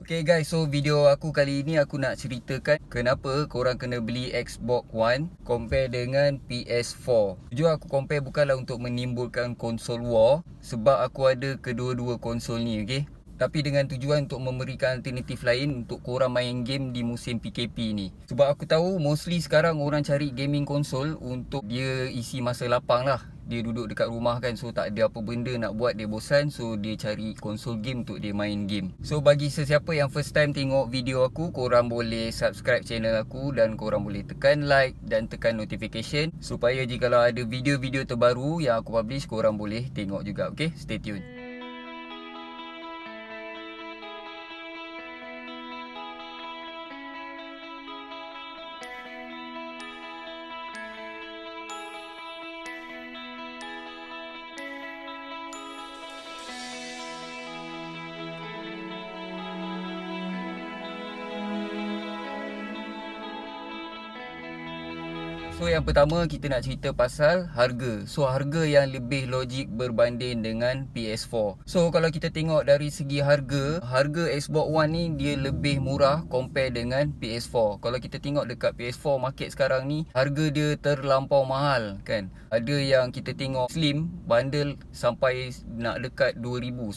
Okay guys, so video aku kali ini aku nak ceritakan kenapa korang kena beli Xbox One compare dengan PS4. Jujur aku compare bukanlah untuk menimbulkan konsol war, sebab aku ada kedua-dua konsol ni, okay. Tapi dengan tujuan untuk memberikan alternatif lain untuk korang main game di musim PKP ni. Sebab aku tahu mostly sekarang orang cari gaming konsol untuk dia isi masa lapang lah. Dia duduk dekat rumah kan, so tak ada apa benda nak buat, dia bosan, so dia cari konsol game untuk dia main game. So bagi sesiapa yang first time tengok video aku, korang boleh subscribe channel aku dan korang boleh tekan like dan tekan notification supaya jikalau ada video-video terbaru yang aku publish, korang boleh tengok juga. Okay, stay tune. So yang pertama kita nak cerita pasal harga. So harga yang lebih logik berbanding dengan PS4. So kalau kita tengok dari segi harga Xbox One ni dia lebih murah compare dengan PS4. Kalau kita tengok dekat PS4 market sekarang ni, harga dia terlampau mahal kan. Ada yang kita tengok slim bundle sampai nak dekat 2000,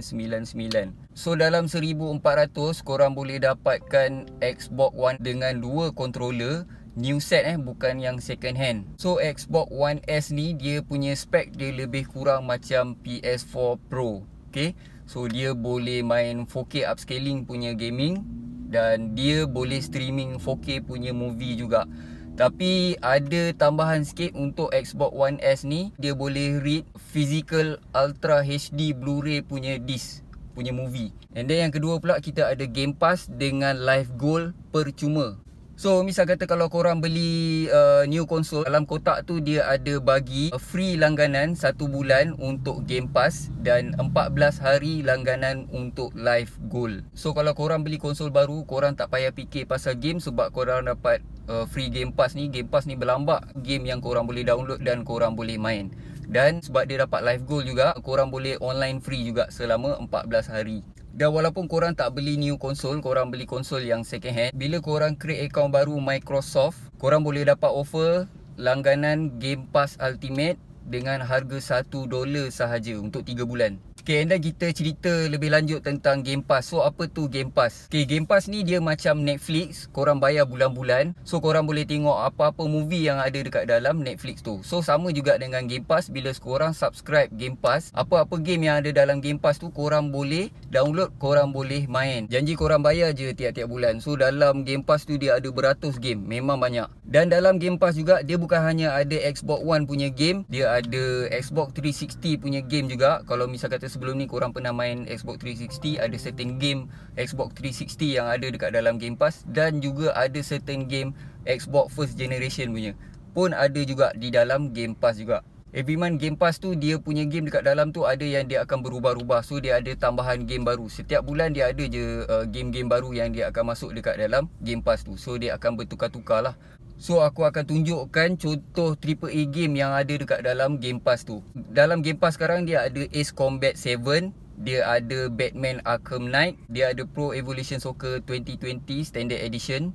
1999. So dalam 1400 korang boleh dapatkan Xbox One dengan dua controller new set bukan yang second hand. So Xbox One S ni dia punya spek dia lebih kurang macam PS4 Pro. Okay, so dia boleh main 4K upscaling punya gaming dan dia boleh streaming 4K punya movie juga. Tapi ada tambahan sikit untuk Xbox One S ni, dia boleh read physical Ultra HD Blu-ray punya disc punya movie. And then yang kedua pula kita ada Game Pass dengan Live Gold percuma. So misal kata kalau korang beli new console, dalam kotak tu dia ada bagi free langganan 1 bulan untuk Game Pass dan 14 hari langganan untuk Live Gold. So kalau korang beli konsol baru, korang tak payah fikir pasal game sebab korang dapat free Game Pass ni. Game Pass ni berlambak game yang korang boleh download dan korang boleh main. Dan sebab dia dapat Live Gold juga, korang boleh online free juga selama 14 hari. Dan walaupun korang tak beli new console, korang beli konsol yang second hand, bila korang create account baru Microsoft, korang boleh dapat offer langganan Game Pass Ultimate dengan harga $1 sahaja untuk 3 bulan. Okay, and then kita cerita lebih lanjut tentang Game Pass. So apa tu Game Pass? Okay, Game Pass ni dia macam Netflix, korang bayar bulan-bulan. So korang boleh tengok apa-apa movie yang ada dekat dalam Netflix tu. So sama juga dengan Game Pass, bila korang subscribe Game Pass, apa-apa game yang ada dalam Game Pass tu korang boleh download, korang boleh main. Janji korang bayar je tiap-tiap bulan. So dalam Game Pass tu dia ada beratus game, memang banyak. Dan dalam Game Pass juga dia bukan hanya ada Xbox One punya game, dia ada Xbox 360 punya game juga. Kalau misal kata sebelum ni korang pernah main Xbox 360, ada certain game Xbox 360 yang ada dekat dalam Game Pass, dan juga ada certain game Xbox first generation punya pun ada juga di dalam Game Pass juga. Every month Game Pass tu dia punya game dekat dalam tu ada yang dia akan berubah-ubah. So dia ada tambahan game baru. Setiap bulan dia ada je game-game baru yang dia akan masuk dekat dalam Game Pass tu. So dia akan bertukar-tukar lah. So aku akan tunjukkan contoh AAA game yang ada dekat dalam Game Pass tu. Dalam Game Pass sekarang dia ada Ace Combat 7, dia ada Batman Arkham Knight, dia ada Pro Evolution Soccer 2020 Standard Edition,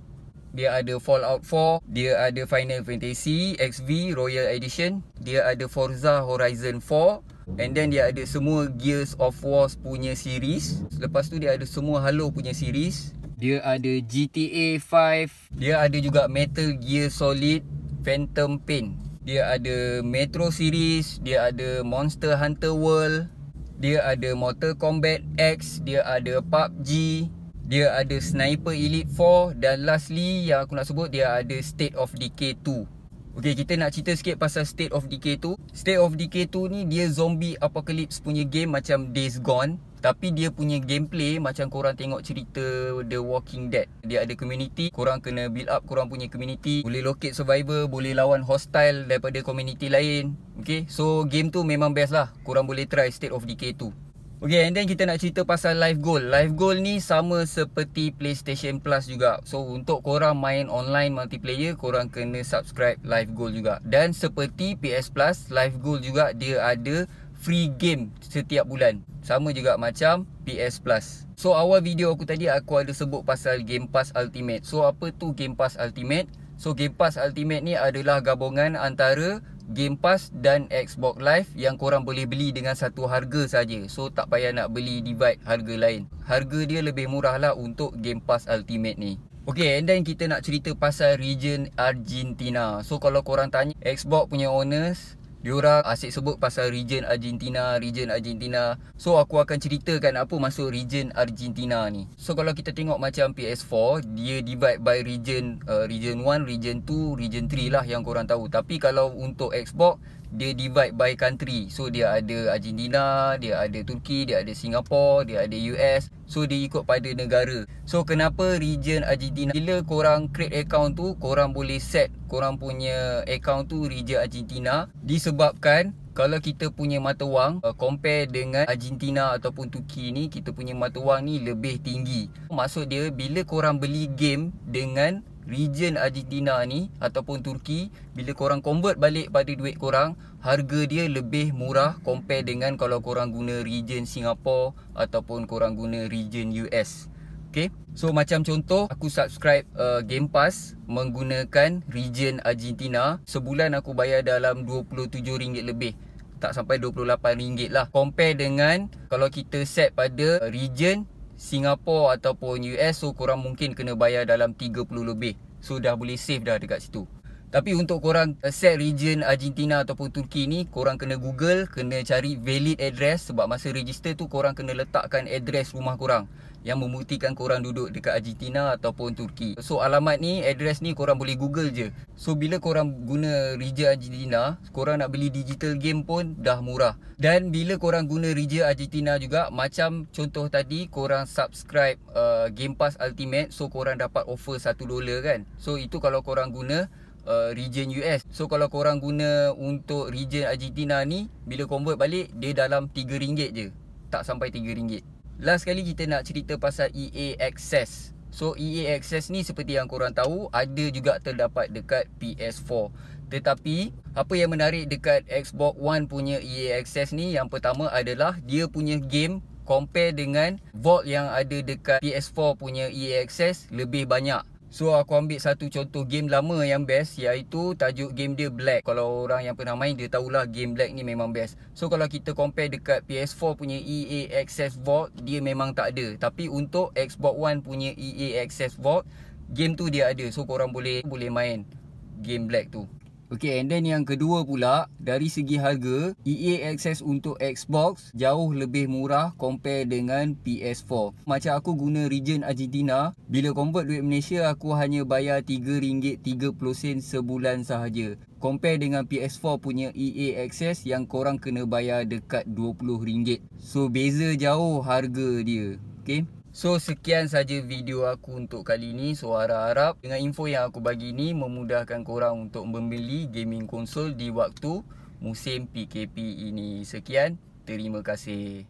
dia ada Fallout 4, dia ada Final Fantasy XV Royal Edition, dia ada Forza Horizon 4, and then dia ada semua Gears of War punya series. Lepas tu dia ada semua Halo punya series. Dia ada GTA 5, dia ada juga Metal Gear Solid Phantom Pain, dia ada Metro series, dia ada Monster Hunter World, dia ada Mortal Kombat X, dia ada PUBG, dia ada Sniper Elite 4, dan lastly yang aku nak sebut, dia ada State of Decay 2. Okay, kita nak cerita sikit pasal State of Decay 2. State of Decay 2 ni dia zombie apocalypse punya game macam Days Gone, tapi dia punya gameplay macam korang tengok cerita The Walking Dead. Dia ada community, korang kena build up korang punya community, boleh locate survivor, boleh lawan hostile daripada community lain. Okay, so game tu memang best lah. Korang boleh try State of Decay 2. Okay, and then kita nak cerita pasal Live Gold. Live Gold ni sama seperti PlayStation Plus juga. So untuk korang main online multiplayer, korang kena subscribe Live Gold juga. Dan seperti PS Plus, Live Gold juga dia ada free game setiap bulan. Sama juga macam PS Plus. So awal video aku tadi aku ada sebut pasal Game Pass Ultimate. So apa tu Game Pass Ultimate? So Game Pass Ultimate ni adalah gabungan antara Game Pass dan Xbox Live yang korang boleh beli dengan satu harga saja. So tak payah nak beli divide harga lain. Harga dia lebih murah lah untuk Game Pass Ultimate ni. Okay, and then kita nak cerita pasal region Argentina. So kalau korang tanya Xbox punya owners, diorang asyik sebut pasal region Argentina. So aku akan ceritakan apa maksud region Argentina ni. So kalau kita tengok macam PS4, dia divide by region, region 1, region 2, region 3 lah yang korang tahu. Tapi kalau untuk Xbox, dia divide by country. So dia ada Argentina, dia ada Turki, dia ada Singapura, dia ada US. So dia ikut pada negara. So kenapa region Argentina? Bila korang create account tu, korang boleh set korang punya account tu region Argentina. Disebabkan kalau kita punya mata wang compare dengan Argentina ataupun Turki ni, kita punya mata wang ni lebih tinggi. Maksud dia bila korang beli game dengan region Argentina ni ataupun Turki, bila korang convert balik pada duit korang, harga dia lebih murah compare dengan kalau korang guna region Singapore ataupun korang guna region US. Okay, so macam contoh aku subscribe Game Pass menggunakan region Argentina. Sebulan aku bayar dalam RM27 lebih, tak sampai RM28 lah. Compare dengan kalau kita set pada region Singapore ataupun US, so korang mungkin kena bayar dalam 30 lebih. So dah boleh save dah dekat situ. Tapi untuk korang set region Argentina ataupun Turki ni, korang kena Google, kena cari valid address. Sebab masa register tu korang kena letakkan address rumah korang yang membuktikan korang duduk dekat Argentina ataupun Turki. So alamat ni, address ni korang boleh Google je. So bila korang guna region Argentina, korang nak beli digital game pun dah murah. Dan bila korang guna region Argentina juga, macam contoh tadi korang subscribe Game Pass Ultimate, so korang dapat offer $1 kan. So itu kalau korang guna region US. So kalau korang guna untuk region Argentina ni, bila convert balik dia dalam RM3 je, tak sampai RM3. Last kali kita nak cerita pasal EA Access. So EA Access ni seperti yang korang tahu, ada juga terdapat dekat PS4. Tetapi apa yang menarik dekat Xbox One punya EA Access ni, yang pertama adalah dia punya game compare dengan vault yang ada dekat PS4 punya EA Access lebih banyak. So aku ambil satu contoh game lama yang best, iaitu tajuk game dia Black. Kalau orang yang pernah main dia tahulah game Black ni memang best. So kalau kita compare dekat PS4 punya EA Access Vault, dia memang tak ada. Tapi untuk Xbox One punya EA Access Vault, game tu dia ada. So korang boleh main game Black tu. Okay, and then yang kedua pula, dari segi harga, EA Access untuk Xbox jauh lebih murah compare dengan PS4. Macam aku guna region Argentina, bila convert duit Malaysia aku hanya bayar RM3.30 sebulan sahaja. Compare dengan PS4 punya EA Access yang korang kena bayar dekat RM20. So beza jauh harga dia. Okay, so sekian saja video aku untuk kali ni. So harap-harap dengan info yang aku bagi ni memudahkan korang untuk membeli gaming konsol di waktu musim PKP ini. Sekian, terima kasih.